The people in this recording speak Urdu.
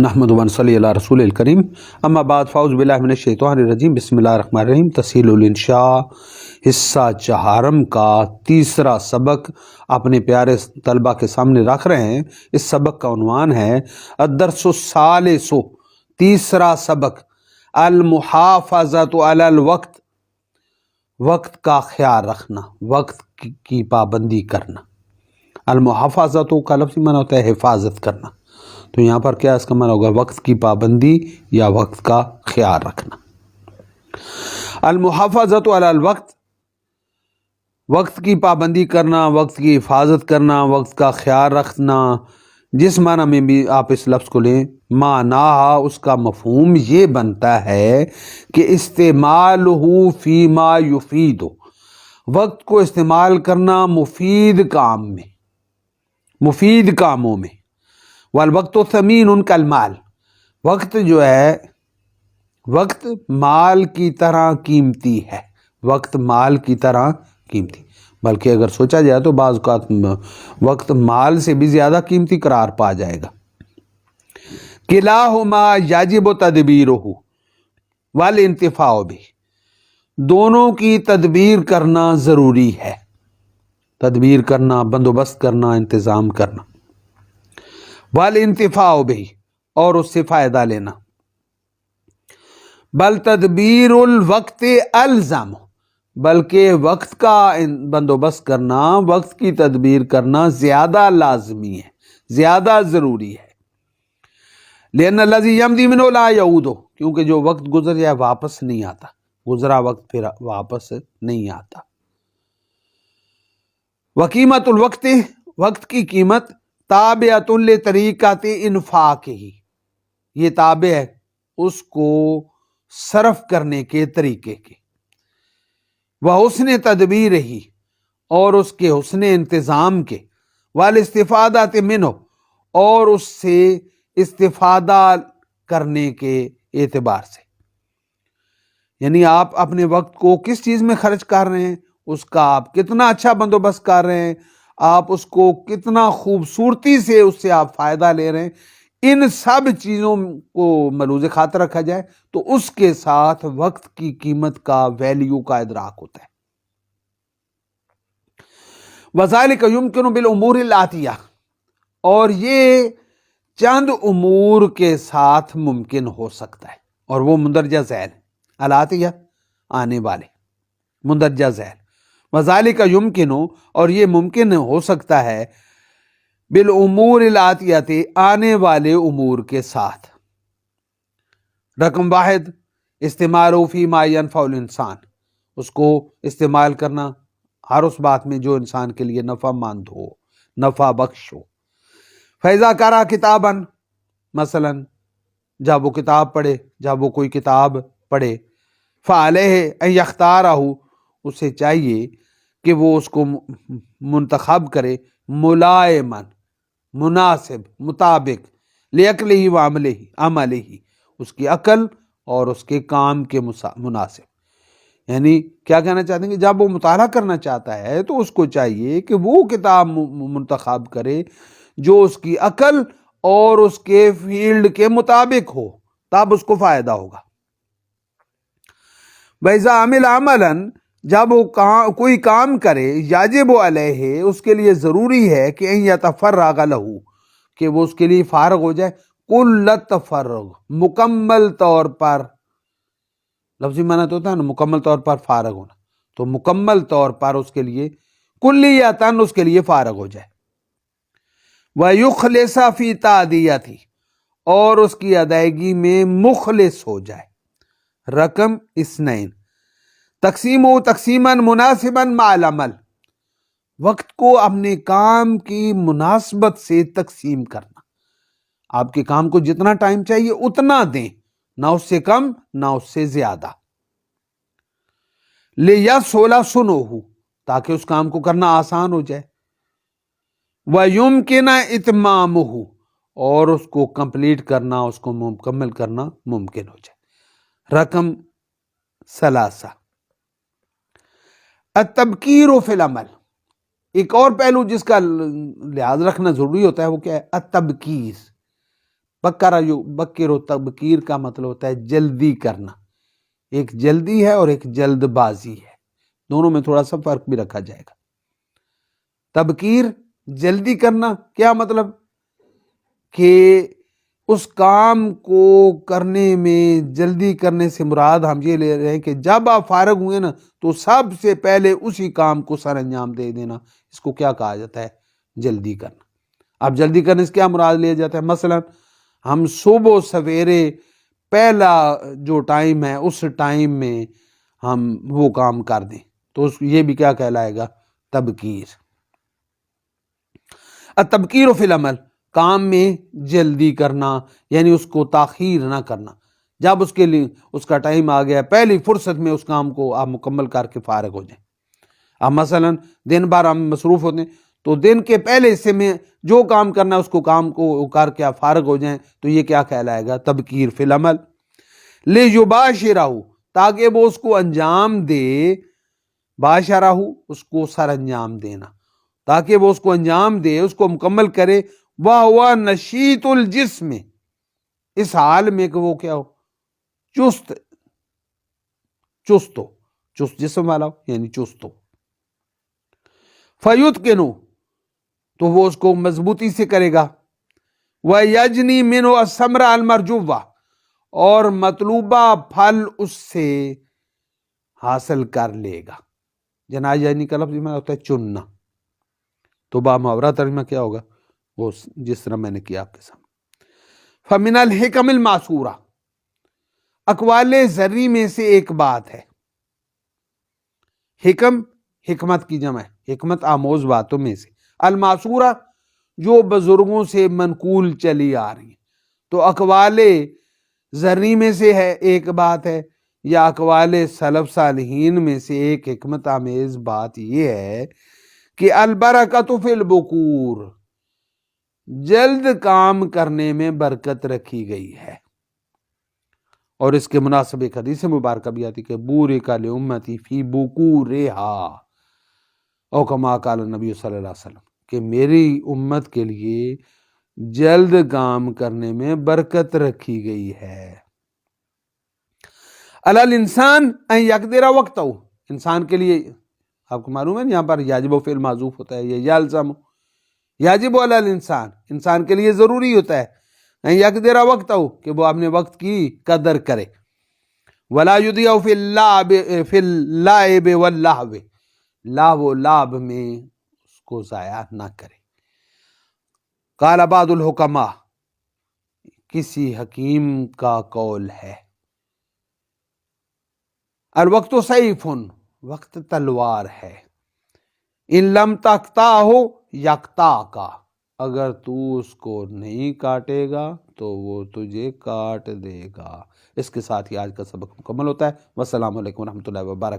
نحمد ون صلی اللہ رسول الکریم اما بعد فاعوذ باللہ من الشیطان الرجیم بسم اللہ الرحمن الرحیم تسہیل الانشاء حصہ چہارم کا تیسرا سبق اپنے پیارے طلبہ کے سامنے رکھ رہے ہیں۔ اس سبق کا عنوان ہے الدرس الثالث، تیسرا سبق، المحافظۃ علی الوقت، وقت کا خیال رکھنا، وقت کی پابندی کرنا۔ المحافظۃ کا لفظی معنی ہوتا ہے حفاظت کرنا، تو یہاں پر کیا اس کا معنی ہوگا؟ وقت کی پابندی یا وقت کا خیال رکھنا۔ المحافظۃ علی الوقت، وقت کی پابندی کرنا، وقت کی حفاظت کرنا، وقت کا خیال رکھنا، جس معنی میں بھی آپ اس لفظ کو لیں، معنی اس کا مفہوم یہ بنتا ہے کہ استعمالہ فیما یفید، وقت کو استعمال کرنا مفید کام میں، مفید کاموں میں۔ والوقت ثمین کالمال، وقت جو ہے، وقت مال کی طرح قیمتی ہے، وقت مال کی طرح قیمتی، بلکہ اگر سوچا جائے تو بعض اوقات وقت مال سے بھی زیادہ قیمتی قرار پا جائے گا۔ کلاہما یجب تدبیرہ والانتفاع بہ، دونوں کی تدبیر کرنا ضروری ہے، تدبیر کرنا، بندوبست کرنا، انتظام کرنا۔ والانتفاع بہ، اور اس سے فائدہ لینا۔ بل تدبیر الوقت الزم، بلکہ وقت کا بندوبست کرنا، وقت کی تدبیر کرنا زیادہ لازمی ہے، زیادہ ضروری ہے۔ لأن الذی یمضی منہ لا یعود، کیونکہ جو وقت گزر جائے واپس نہیں آتا، گزرا وقت پھر واپس نہیں آتا۔ وقیمت الوقت، وقت کی قیمت تابعۃ لطریقۃ انفاقہ، یہ تابع ہے اس کو صرف کرنے کے طریقے کے، وحسن تدبیر ہی، اور اس کے حسن انتظام کے، والاستفادۃ منہ، اور اس سے استفادہ کرنے کے اعتبار سے۔ یعنی آپ اپنے وقت کو کس چیز میں خرچ کر رہے ہیں، اس کا آپ کتنا اچھا بندوبست کر رہے ہیں، آپ اس کو کتنا خوبصورتی سے اس سے آپ فائدہ لے رہے ہیں، ان سب چیزوں کو ملحوظ خاطر رکھا جائے تو اس کے ساتھ وقت کی قیمت کا، ویلیو کا ادراک ہوتا ہے۔ وذالک یمکن بالامور الآتیہ، اور یہ چند امور کے ساتھ ممکن ہو سکتا ہے، اور وہ مندرجہ ذیل، الآتیہ آنے والے، مندرجہ ذیل۔ وذالک یمکن، اور یہ ممکن ہو سکتا ہے، بالامور الآتیہ، آنے والے امور کے ساتھ۔ رقم واحد، استعمال فیما ینفع الانسان، اس کو استعمال کرنا ہر اس بات میں جو انسان کے لیے نفع مند ہو، نفع بخش ہو۔ فیضا قرأ کتابا، مثلا جب وہ کتاب پڑھے، جب وہ کوئی کتاب پڑھے، فعلیہ ان یختارہ، اسے چاہیے کہ وہ اس کو منتخب کرے، ملائما، مناسب، مطابق، لعقلہ و عملہ، اس کی عقل اور اس کے کام کے مناسب۔ یعنی کیا کہنا چاہتے ہیں کہ جب وہ مطالعہ کرنا چاہتا ہے تو اس کو چاہیے کہ وہ کتاب منتخب کرے جو اس کی عقل اور اس کے فیلڈ کے مطابق ہو، تب اس کو فائدہ ہوگا۔ وَإِذَا عَمِلَ عَمَلًا، جب وہ کوئی کام کرے، یاجب علیہ، اس کے لیے ضروری ہے کہ ان یتفرغ لہ، کہ وہ اس کے لیے فارغ ہو جائے، کل تفرغ، مکمل طور پر، لفظی معنی تو ہوتا ہے نا مکمل طور پر فارغ ہونا، تو مکمل طور پر اس کے لیے، کلیتاً اس کے لیے فارغ ہو جائے۔ وَيُخْلِصَ فِي تَأْدِيَتِهِ، اور اس کی ادائیگی میں مخلص ہو جائے۔ رقم اثنین، تقسیم و تقسیما مناسبا مع العمل، وقت کو اپنے کام کی مناسبت سے تقسیم کرنا، آپ کے کام کو جتنا ٹائم چاہیے اتنا دیں، نہ اس سے کم نہ اس سے زیادہ۔ لِيَسْهُلَ صُنْعُهُ، تاکہ اس کام کو کرنا آسان ہو جائے۔ وَيُمْكِنَ إِتْمَامُهُ، اور اس کو کمپلیٹ کرنا، اس کو مکمل کرنا ممکن ہو جائے۔ رقم ثلاثہ، التبکیر فی العمل، ایک اور پہلو جس کا لحاظ رکھنا ضروری ہوتا ہے وہ کیا ہے؟ التبکیر، بکر و تبکیر کا مطلب ہوتا ہے جلدی کرنا، ایک جلدی ہے اور ایک جلد بازی ہے، دونوں میں تھوڑا سا فرق بھی رکھا جائے گا۔ تبکیر جلدی کرنا، کیا مطلب کہ اس کام کو کرنے میں جلدی کرنے سے مراد ہم یہ لے رہے ہیں کہ جب آپ فارغ ہوئے نا تو سب سے پہلے اسی کام کو سر انجام دے دینا، اس کو کیا کہا جاتا ہے؟ جلدی کرنا۔ اب جلدی کرنے سے کیا مراد لیا جاتا ہے؟ مثلا ہم صبح سویرے پہلا جو ٹائم ہے اس ٹائم میں ہم وہ کام کر دیں تو یہ بھی کیا کہلائے گا؟ تبکیر۔ التبکیر فی العمل، کام میں جلدی کرنا، یعنی اس کو تاخیر نہ کرنا، جب اس کے لیے اس کا ٹائم آ گیا پہلی فرصت میں اس کام کو آپ مکمل کر کے فارغ ہو جائیں۔ اب مثلا دن بھر ہم مصروف ہوتے ہیں تو دن کے پہلے حصے میں جو کام کرنا ہے اس کو کام کو کر کے آپ فارغ ہو جائیں تو یہ کیا کہلائے گا؟ تبکیر فی العمل۔ لیباشرہ، تاکہ وہ اس کو انجام دے، باشرہ اس کو سر انجام دینا، تاکہ وہ اس کو انجام دے، اس کو مکمل کرے، وَهُوَ نشیط الجسم، اس حال میں کہ وہ کیا ہو؟ چست ہو، چست جسم والا ہو، یعنی چست ہو۔ فَيُتْقِنُ، تو وہ اس کو مضبوطی سے کرے گا، وَيَجْنِي مِنْهُ الثَّمْرَ الْمَرْجُوَّةَ، اور مطلوبہ پھل اس سے حاصل کر لے گا۔ جنا یعنی کا لفظ میں ہوتا ہے چننا، تو بامحاورہ ترجمہ کیا ہوگا؟ وہ جس طرح میں نے کیا آپ کے سامنے۔ فَمِنَ الْحِكَمِ الْمَعْثُورَةِ، اقوال زرعی میں سے ایک بات ہے۔ حکم حکمت کی جمع ہے، حکمت آموز باتوں میں سے، المعصورہ جو بزرگوں سے منقول چلی آ رہی ہے، تو اقوال زرعی میں سے ہے ایک بات ہے، یا اقوال سلف صالحین میں سے ایک حکمت آمیز بات یہ ہے کہ البرکۃ فی البکور، جلد کام کرنے میں برکت رکھی گئی ہے۔ اور اس کے مناسب ایک حدیث مبارکہ بھی آتی کہ بورک لامتی فی بکورہا، او کما قال النبی صلی اللہ علیہ وسلم، کہ میری امت کے لیے جلد کام کرنے میں برکت رکھی گئی ہے۔ علی الانسان ان یقدر وقتہ، انسان کے لیے آپ کو معلوم ہے یہاں پر یاجب و فعل معذوف ہوتا ہے، یہ یلزم، یاجب علی الانسان، انسان کے لیے ضروری ہوتا ہے، ان یقدر وقتہ، کہ وہ اپنے وقت کی قدر کرے، ولا یضیع فی اللعب واللہو، لہو و لعب میں اس کو ضائع نہ کرے۔ قال بعض الحکماء، کسی حکیم کا قول ہے، الوقت سیف، وقت تلوار ہے، ان لم تقطعہ یقطعک، اگر تو اس کو نہیں کاٹے گا تو وہ تجھے کاٹ دے گا۔ اس کے ساتھ ہی آج کا سبق مکمل ہوتا ہے۔ والسلام علیکم ورحمۃ اللہ وبرکاتہ۔